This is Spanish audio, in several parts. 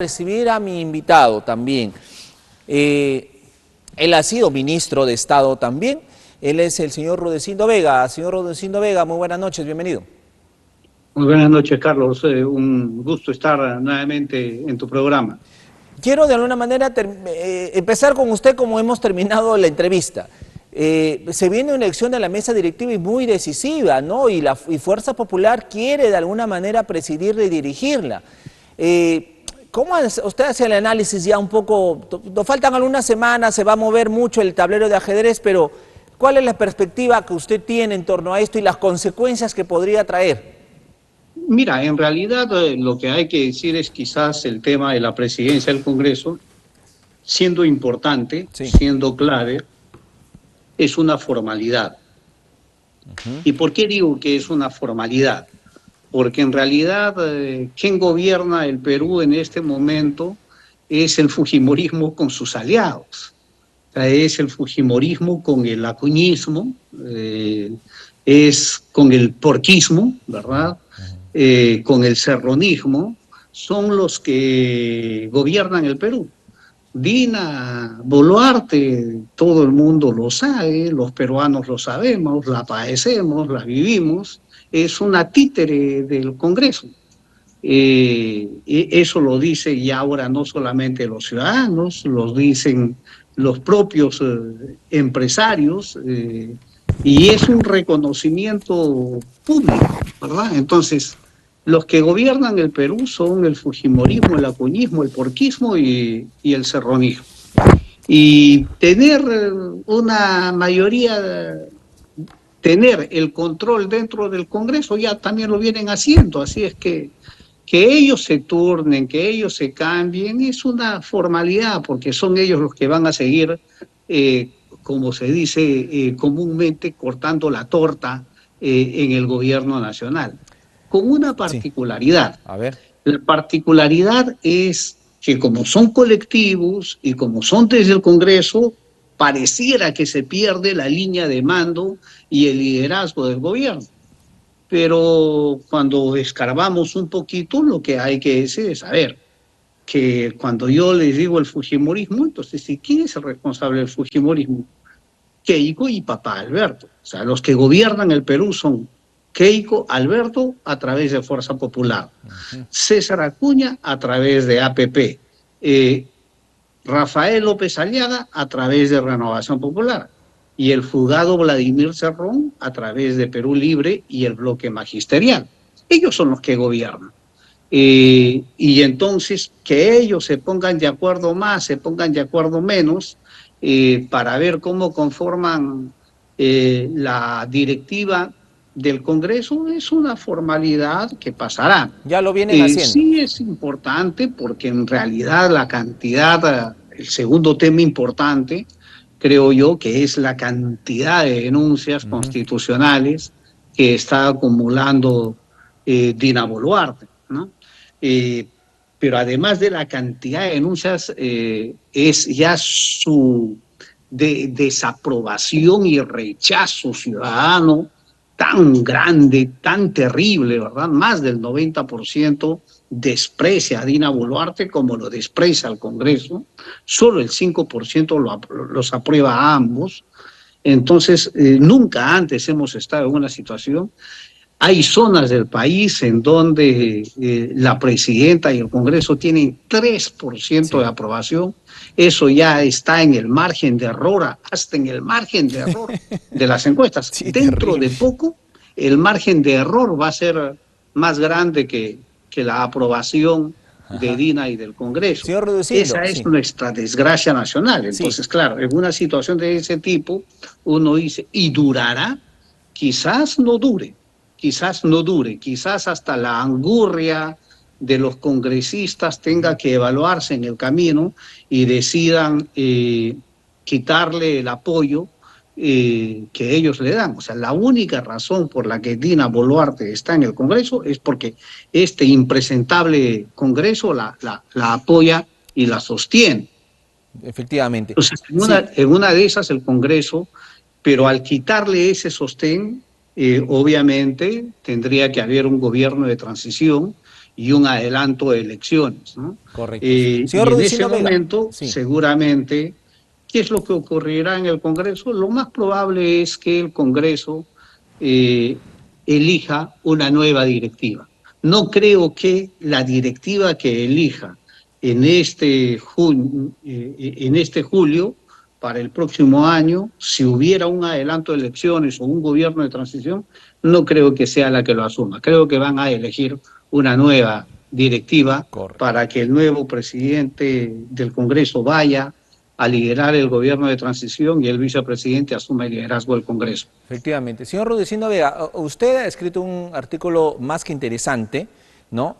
Recibir a mi invitado también. Él ha sido ministro de Estado también. Él es el señor Rudecindo Vega. Señor Rudecindo Vega, muy buenas noches, bienvenido. Muy buenas noches, Carlos. Un gusto estar nuevamente en tu programa. Quiero de alguna manera empezar con usted como hemos terminado la entrevista. Se viene una elección de la mesa directiva y muy decisiva, ¿no? Y Fuerza Popular quiere de alguna manera presidirla y dirigirla. ¿Cómo usted hace el análisis ya un poco? Nos faltan algunas semanas, se va a mover mucho el tablero de ajedrez, pero ¿cuál es la perspectiva que usted tiene en torno a esto y las consecuencias que podría traer? Mira, en realidad lo que hay que decir es quizás el tema de la presidencia del Congreso, siendo importante, Sí. siendo clave, es una formalidad. ¿Y por qué digo que es una formalidad? Porque en realidad quien gobierna el Perú en este momento es el fujimorismo con sus aliados. O sea, es el fujimorismo con el acuñismo, es con el porquismo, ¿verdad? Con el serronismo, son los que gobiernan el Perú. Dina Boluarte, todo el mundo lo sabe, los peruanos lo sabemos, la padecemos, la vivimos, es una títere del Congreso. Eso lo dice ya ahora no solamente los ciudadanos, lo dicen los propios empresarios, y es un reconocimiento público, ¿verdad? Entonces, los que gobiernan el Perú son el fujimorismo, el acuñismo, el porquismo y el serronismo. Y tener una mayoría, tener el control dentro del Congreso ya también lo vienen haciendo, así es que ellos se turnen, que ellos se cambien, es una formalidad, porque son ellos los que van a seguir, como se dice comúnmente, cortando la torta en el gobierno nacional. Con una particularidad. Sí. A ver. La particularidad es que como son colectivos y como son desde el Congreso, pareciera que se pierde la línea de mando y el liderazgo del gobierno. Pero cuando escarbamos un poquito, lo que hay que decir es, a ver, que cuando yo les digo el fujimorismo, entonces, ¿quién es el responsable del fujimorismo? Keiko y papá Alberto. O sea, los que gobiernan el Perú son Keiko, Alberto, a través de Fuerza Popular. César Acuña, a través de APP. Rafael López Aliaga, a través de Renovación Popular. Y el fugado Vladimir Cerrón a través de Perú Libre y el bloque magisterial. Ellos son los que gobiernan. Y entonces que ellos se pongan de acuerdo más, se pongan de acuerdo menos, para ver cómo conforman la directiva del Congreso es una formalidad que pasará. Ya lo vienen haciendo. Sí es importante porque en realidad la cantidad, el segundo tema importante, creo yo, que es la cantidad de denuncias constitucionales que está acumulando Dina Boluarte, ¿no? Pero además de la cantidad de denuncias, es ya su desaprobación y rechazo ciudadano tan grande, tan terrible, ¿verdad? Más del 90% desprecia a Dina Boluarte como lo desprecia al Congreso, solo el 5% los aprueba a ambos. Entonces, nunca antes hemos estado en una situación. Hay zonas del país en donde la presidenta y el Congreso tienen 3% de aprobación. Eso ya está en el margen de error, hasta en el margen de error de las encuestas. Sí, dentro terrible. de poco, el margen de error va a ser más grande que la aprobación de Dina y del Congreso. Señor Rudecindo, Esa es sí. nuestra desgracia nacional. Entonces, Sí. claro, en una situación de ese tipo, uno dice, ¿y durará? Quizás no dure. Quizás no dure, quizás hasta la angurria de los congresistas tenga que evaluarse en el camino y decidan quitarle el apoyo que ellos le dan. O sea, la única razón por la que Dina Boluarte está en el Congreso es porque este impresentable Congreso la apoya y la sostiene. Efectivamente. Entonces, Sí. en una de esas el Congreso, pero al quitarle ese sostén, obviamente tendría que haber un gobierno de transición y un adelanto de elecciones, ¿no? Correcto. Y en ese Vega, momento, sí, seguramente, ¿qué es lo que ocurrirá en el Congreso? Lo más probable es que el Congreso elija una nueva directiva. No creo que la directiva que elija en este julio, para el próximo año, si hubiera un adelanto de elecciones o un gobierno de transición, no creo que sea la que lo asuma. Creo que van a elegir una nueva directiva correcto. para que el nuevo presidente del Congreso vaya a liderar el gobierno de transición y el vicepresidente asuma el liderazgo del Congreso. Efectivamente. Señor Rudecindo Vega, usted ha escrito un artículo más que interesante, ¿no?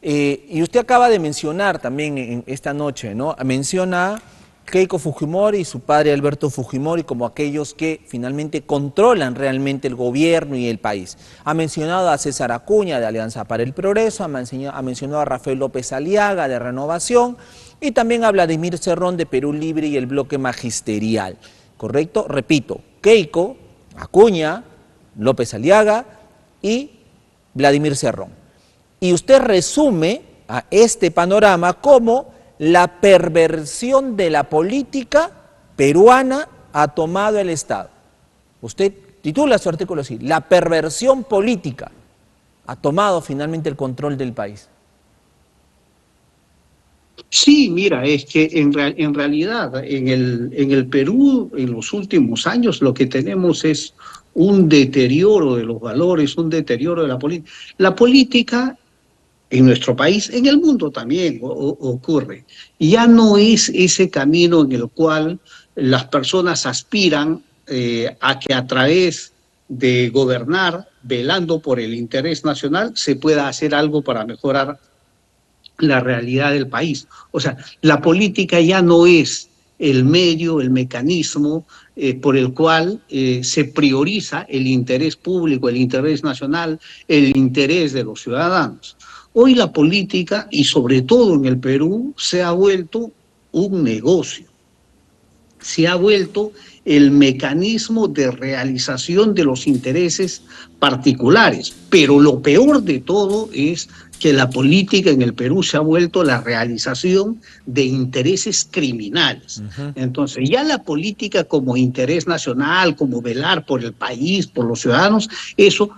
Y usted acaba de mencionar también en esta noche, ¿no? Menciona Keiko Fujimori y su padre Alberto Fujimori como aquellos que finalmente controlan realmente el gobierno y el país. Ha mencionado a César Acuña de Alianza para el Progreso, ha mencionado a Rafael López Aliaga de Renovación y también a Vladimir Cerrón de Perú Libre y el Bloque Magisterial. ¿Correcto? Repito, Keiko, Acuña, López Aliaga y Vladimir Cerrón. Y usted resume a este panorama como la perversión de la política peruana ha tomado el Estado. Usted titula su artículo así, la perversión política ha tomado finalmente el control del país. Sí, mira, es que en realidad en el Perú en los últimos años lo que tenemos es un deterioro de los valores, un deterioro de la política. La política en nuestro país, en el mundo también ocurre. Ya no es ese camino en el cual las personas aspiran a que a través de gobernar, velando por el interés nacional, se pueda hacer algo para mejorar la realidad del país. O sea, la política ya no es el medio, el mecanismo por el cual se prioriza el interés público, el interés nacional, el interés de los ciudadanos. Hoy la política, y sobre todo en el Perú, se ha vuelto un negocio. Se ha vuelto el mecanismo de realización de los intereses particulares. Pero lo peor de todo es que la política en el Perú se ha vuelto la realización de intereses criminales. Entonces, ya la política como interés nacional, como velar por el país, por los ciudadanos, eso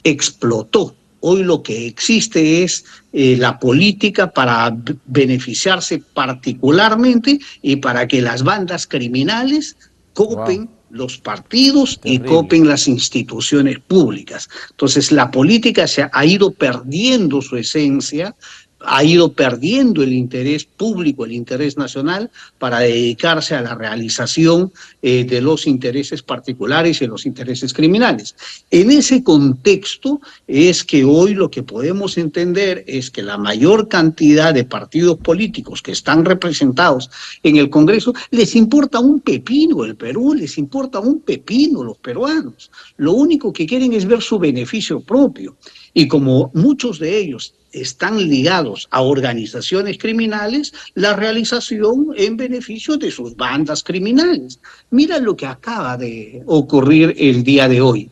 explotó. Hoy lo que existe es la política para beneficiarse particularmente y para que las bandas criminales copen los partidos y copen las instituciones públicas. Entonces la política se ha ido perdiendo su esencia, ha ido perdiendo el interés público, el interés nacional, para dedicarse a la realización de los intereses particulares y los intereses criminales. En ese contexto es que hoy lo que podemos entender es que la mayor cantidad de partidos políticos que están representados en el Congreso les importa un pepino el Perú, les importa un pepino los peruanos. Lo único que quieren es ver su beneficio propio. Y como muchos de ellos están ligados a organizaciones criminales, la realización en beneficio de sus bandas criminales. Mira lo que acaba de ocurrir el día de hoy.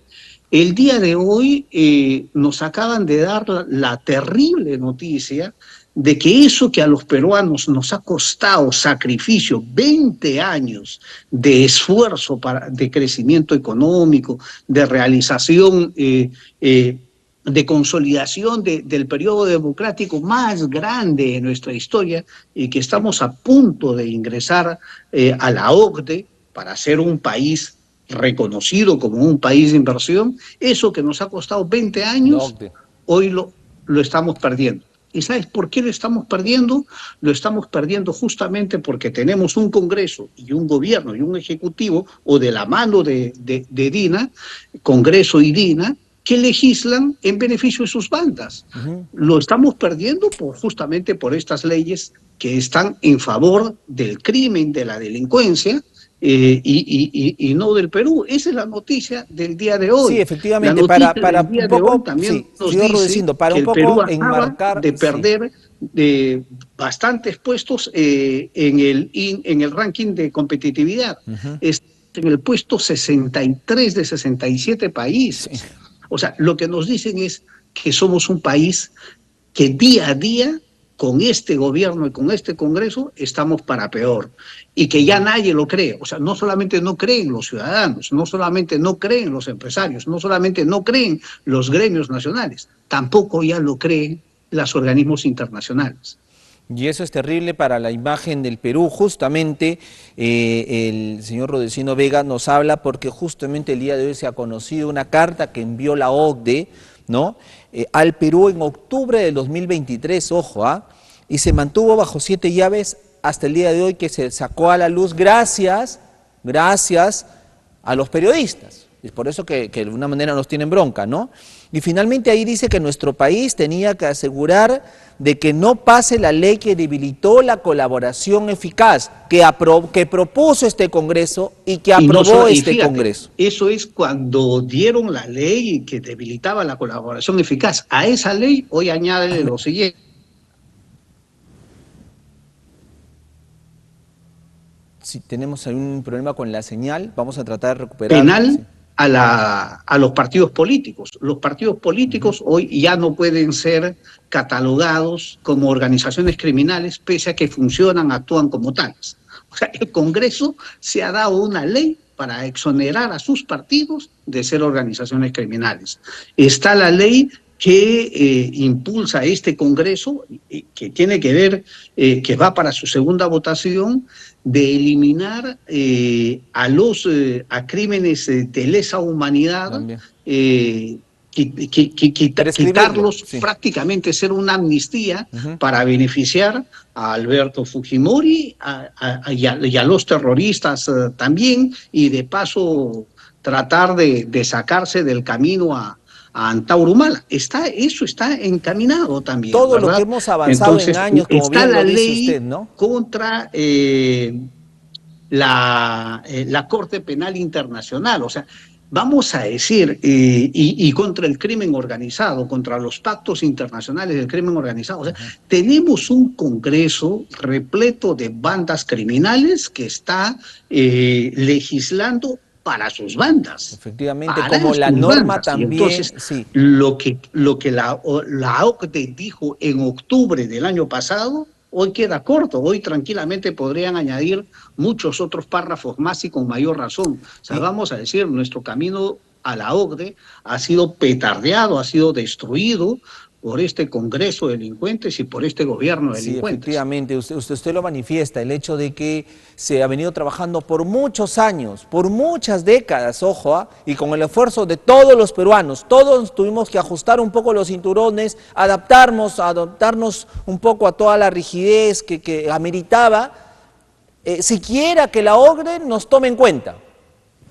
El día de hoy nos acaban de dar la terrible noticia de que eso que a los peruanos nos ha costado sacrificio, 20 años de esfuerzo de crecimiento económico, de realización de consolidación del periodo democrático más grande de nuestra historia y que estamos a punto de ingresar a la OCDE para ser un país reconocido como un país de inversión, eso que nos ha costado 20 años, hoy lo estamos perdiendo. ¿Y sabes por qué lo estamos perdiendo? Lo estamos perdiendo justamente porque tenemos un Congreso y un gobierno y un ejecutivo, o de la mano de DINA, Congreso y DINA, que legislan en beneficio de sus bandas. Lo estamos perdiendo justamente por estas leyes que están en favor del crimen, de la delincuencia, y no del Perú. Esa es la noticia del día de hoy. Sí, efectivamente, para un poco, también sí, nos señor dice Rudecindo, para que un el Perú poco acaba enmarcar, de perder bastantes puestos en el ranking de competitividad. Está en el puesto 63 de 67 países. Sí. O sea, lo que nos dicen es que somos un país que día a día, con este gobierno y con este Congreso, estamos para peor. Y que ya nadie lo cree. O sea, no solamente no creen los ciudadanos, no solamente no creen los empresarios, no solamente no creen los gremios nacionales, tampoco ya lo creen los organismos internacionales. Y eso es terrible para la imagen del Perú. Justamente el señor Rudecindo Vega nos habla porque justamente el día de hoy se ha conocido una carta que envió la OCDE, ¿no? Al Perú en octubre del 2023, ojo, y se mantuvo bajo 7 llaves hasta el día de hoy, que se sacó a la luz gracias a los periodistas. Es por eso que de alguna manera nos tienen bronca, ¿no? Y finalmente ahí dice que nuestro país tenía que asegurar de que no pase la ley que debilitó la colaboración eficaz, que propuso este Congreso y que aprobó este Congreso. Eso es cuando dieron la ley que debilitaba la colaboración eficaz. A esa ley hoy añade lo siguiente. Si tenemos algún problema con la señal, vamos a tratar de recuperar. Penal. Sí. A los partidos políticos. Los partidos políticos hoy ya no pueden ser catalogados como organizaciones criminales, pese a que funcionan, actúan como tales. O sea, el Congreso se ha dado una ley para exonerar a sus partidos de ser organizaciones criminales. Está la ley que impulsa este Congreso, que tiene que ver, que va para su segunda votación, de eliminar a crímenes de lesa humanidad, quitarlos, sí. Prácticamente ser una amnistía para beneficiar a Alberto Fujimori y a los terroristas también, y de paso tratar de sacarse del camino a Antauro Humala. Eso está encaminado también. Todo ¿verdad? Lo que hemos avanzado. Entonces, en años, como está bien la lo dice ley usted, ¿no? Contra la Corte Penal Internacional. O sea, vamos a decir, y contra el crimen organizado, contra los pactos internacionales del crimen organizado. O sea, tenemos un Congreso repleto de bandas criminales que está legislando para sus bandas. Efectivamente, como la norma bandas. También. Y entonces, sí. lo que la OCDE dijo en octubre del año pasado, hoy queda corto. Hoy tranquilamente podrían añadir muchos otros párrafos más y con mayor razón. O sea, vamos a decir, nuestro camino a la OCDE ha sido petardeado, ha sido destruido por este Congreso de delincuentes y por este gobierno de delincuentes. Sí, efectivamente, usted lo manifiesta, el hecho de que se ha venido trabajando por muchos años, por muchas décadas, ojo, y con el esfuerzo de todos los peruanos. Todos tuvimos que ajustar un poco los cinturones, adaptarnos un poco a toda la rigidez que ameritaba, siquiera que la OCDE nos tome en cuenta.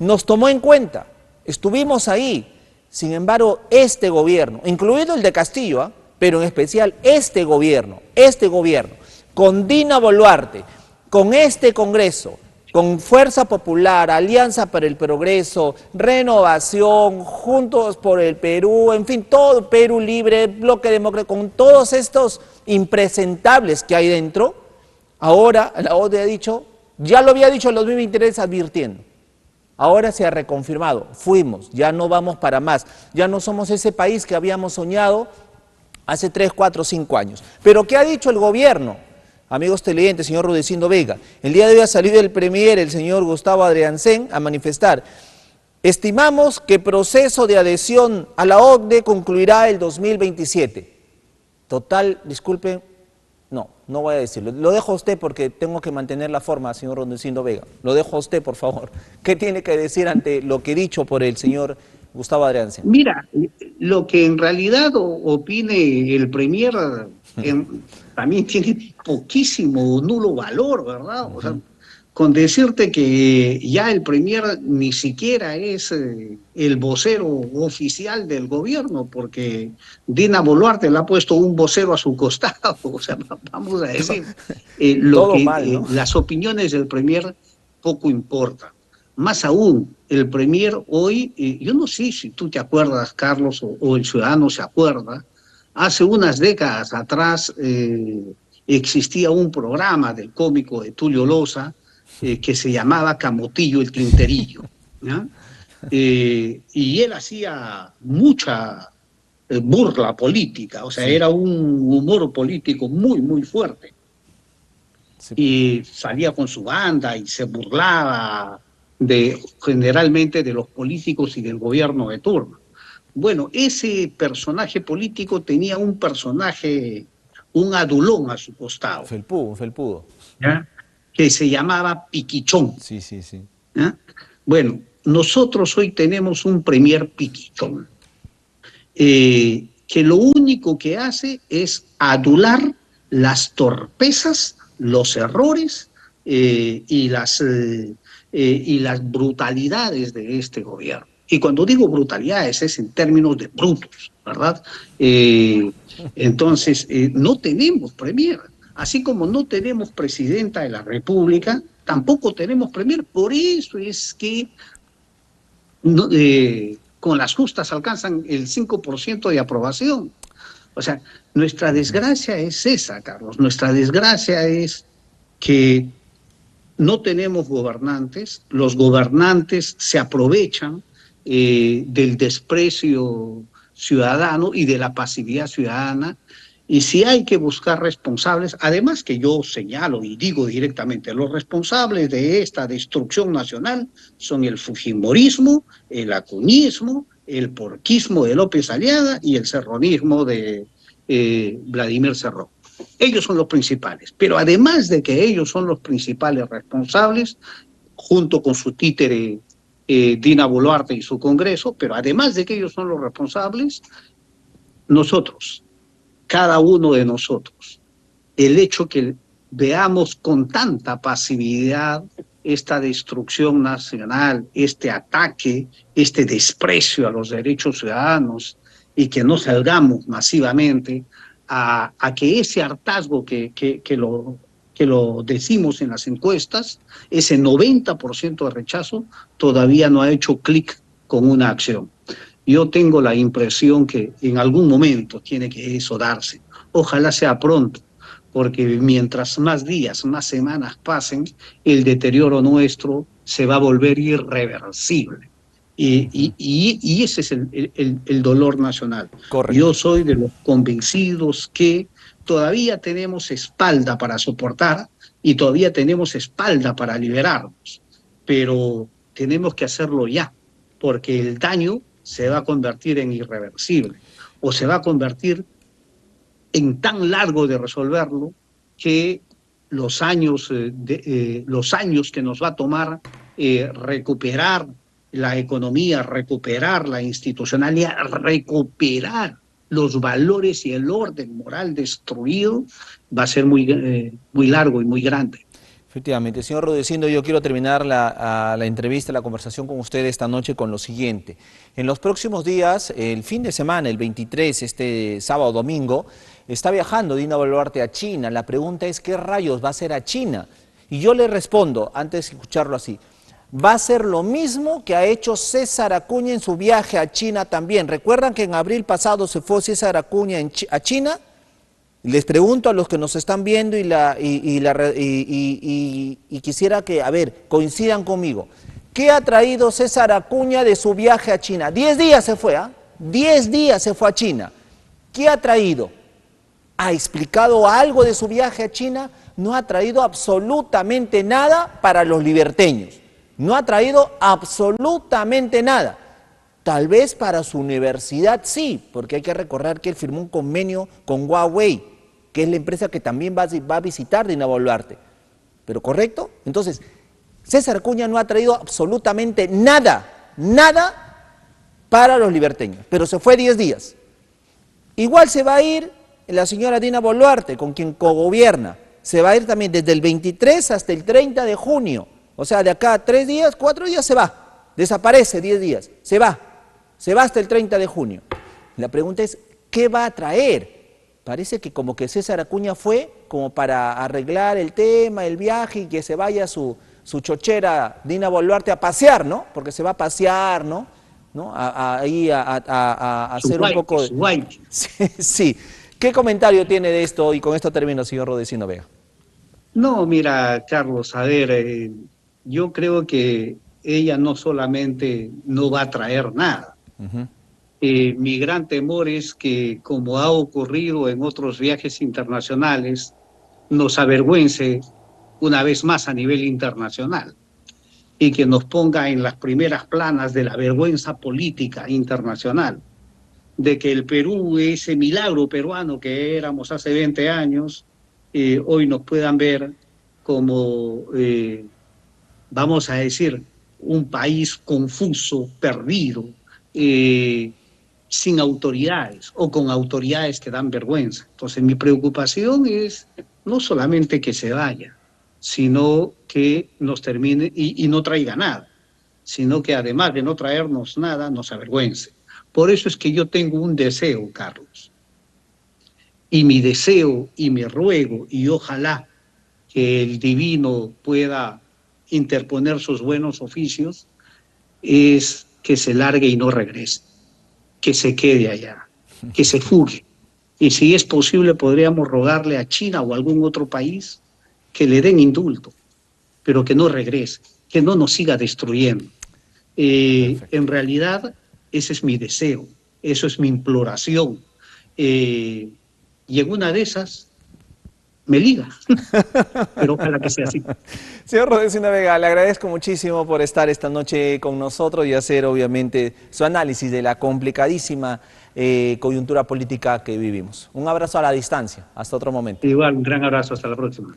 Nos tomó en cuenta, estuvimos ahí. Sin embargo, este gobierno, incluido el de Castillo, pero en especial este gobierno, con Dina Boluarte, con este Congreso, con Fuerza Popular, Alianza para el Progreso, Renovación, Juntos por el Perú, en fin, todo Perú Libre, Bloque Democrático, con todos estos impresentables que hay dentro, ahora la OCDE ha dicho, ya lo había dicho en 2023 advirtiendo. Ahora se ha reconfirmado, fuimos, ya no vamos para más, ya no somos ese país que habíamos soñado hace 3, 4, 5 años. Pero ¿qué ha dicho el gobierno? Amigos televidentes, señor Rudecindo Vega, el día de hoy ha salido el premier, el señor Gustavo Adriancén, a manifestar: estimamos que el proceso de adhesión a la OCDE concluirá el 2027. Total, disculpen, no voy a decirlo. Lo dejo a usted porque tengo que mantener la forma, señor Rudecindo Vega. Lo dejo a usted, por favor. ¿Qué tiene que decir ante lo que he dicho por el señor Gustavo Adriancén? Mira, lo que en realidad opine el premier también tiene poquísimo o nulo valor, ¿verdad? O sea, con decirte que ya el premier ni siquiera es el vocero oficial del gobierno, porque Dina Boluarte le ha puesto un vocero a su costado. O sea, vamos a decir, las opiniones del premier poco importan. Más aún, el premier hoy, yo no sé si tú te acuerdas, Carlos, o el ciudadano se acuerda, hace unas décadas atrás existía un programa del cómico de Tulio Loza, que se llamaba Camotillo el Clinterillo, ¿ya? Y él hacía mucha burla política, o sea, Sí, era un humor político muy, muy fuerte. sí, Y salía con su banda y se burlaba generalmente de los políticos y del gobierno de turno. Bueno, ese personaje político tenía un personaje, un adulón a su costado, un felpudo. ¿ya? Que se llamaba Piquichón. Sí, sí, sí. ¿Ya? Bueno, nosotros hoy tenemos un premier Piquichón, que lo único que hace es adular las torpezas, los errores y las brutalidades de este gobierno. Y cuando digo brutalidades es en términos de brutos, ¿verdad? Eh, entonces, no tenemos premier. Así como no tenemos presidenta de la República, tampoco tenemos premier. Por eso es que no, con las justas alcanzan el 5% de aprobación. O sea, nuestra desgracia es esa, Carlos. Nuestra desgracia es que no tenemos gobernantes, los gobernantes se aprovechan del desprecio ciudadano y de la pasividad ciudadana, y si hay que buscar responsables, además que yo señalo y digo directamente, los responsables de esta destrucción nacional son el fujimorismo, el acuñismo, el porquismo de López Aliaga y el serronismo de Vladimir Cerrón. Ellos son los principales, pero además de que ellos son los principales responsables, junto con su títere Dina Boluarte y su Congreso, pero además de que ellos son los responsables, nosotros, cada uno de nosotros, el hecho que veamos con tanta pasividad esta destrucción nacional, este ataque, este desprecio a los derechos ciudadanos y que no salgamos masivamente a que ese hartazgo que lo decimos en las encuestas, ese 90% de rechazo, todavía no ha hecho clic con una acción. Yo tengo la impresión que en algún momento tiene que eso darse. Ojalá sea pronto, porque mientras más días, más semanas pasen, el deterioro nuestro se va a volver irreversible. Y ese es el dolor nacional. Yo Correcto. soy de los convencidos que todavía tenemos espalda para soportar y todavía tenemos espalda para liberarnos, pero tenemos que hacerlo ya, porque el daño se va a convertir en irreversible o se va a convertir en tan largo de resolverlo que los años que nos va a tomar recuperar la economía, recuperar la institucionalidad, recuperar los valores y el orden moral destruido, va a ser muy largo y muy grande. Efectivamente, señor Rudecindo, yo quiero terminar la entrevista, la conversación con usted esta noche con lo siguiente. En los próximos días, el fin de semana, el 23, este sábado, domingo, está viajando Dina Boluarte a China. La pregunta es, ¿qué rayos va a hacer a China? Y yo le respondo, antes de escucharlo así, va a ser lo mismo que ha hecho César Acuña en su viaje a China también. ¿Recuerdan que en abril pasado se fue César Acuña a China? Les pregunto a los que nos están viendo y quisiera que, a ver, coincidan conmigo. ¿Qué ha traído César Acuña de su viaje a China? 10 días se fue, ¿ah? 10 días se fue a China. ¿Qué ha traído? ¿Ha explicado algo de su viaje a China? No ha traído absolutamente nada para los liberteños. No ha traído absolutamente nada. Tal vez para su universidad sí, porque hay que recordar que él firmó un convenio con Huawei, que es la empresa que también va a visitar Dina Boluarte. ¿Pero correcto? Entonces, César Acuña no ha traído absolutamente nada, nada para los liberteños, pero se fue 10 días. Igual se va a ir la señora Dina Boluarte, con quien cogobierna. Se va a ir también desde el 23 hasta el 30 de junio. O sea, de acá a 3 días, 4 días se va. Desaparece 10 días, se va. Se va hasta el 30 de junio. La pregunta es, ¿qué va a traer? Parece que como que César Acuña fue como para arreglar el tema, el viaje y que se vaya su chochera Dina Boluarte a pasear, ¿no? Porque se va a pasear, ¿no? Ahí a hacer un poco de... Su guay. Sí, sí. ¿Qué comentario tiene de esto? Y con esto termino, señor Rudecindo Vega. No, mira, Carlos, a ver, yo creo que ella no solamente no va a traer nada, Mi gran temor es que, como ha ocurrido en otros viajes internacionales, nos avergüence una vez más a nivel internacional y que nos ponga en las primeras planas de la vergüenza política internacional, de que el Perú, ese milagro peruano que éramos hace 20 años, hoy nos puedan ver como, vamos a decir, un país confuso, perdido, eh, sin autoridades o con autoridades que dan vergüenza. Entonces mi preocupación es no solamente que se vaya, sino que nos termine y no traiga nada, sino que además de no traernos nada, nos avergüence. Por eso es que yo tengo un deseo, Carlos, y mi deseo y mi ruego, y ojalá que el divino pueda interponer sus buenos oficios, es que se largue y no regrese, que se quede allá, que se fugue. Y si es posible, podríamos rogarle a China o a algún otro país que le den indulto, pero que no regrese, que no nos siga destruyendo. En Perfecto. realidad, ese es mi deseo, eso es mi imploración. Y en una de esas me liga, pero ojalá que sea así. Señor Rodesina Vega, le agradezco muchísimo por estar esta noche con nosotros y hacer obviamente su análisis de la complicadísima coyuntura política que vivimos. Un abrazo a la distancia, hasta otro momento. Igual, un gran abrazo, hasta la próxima.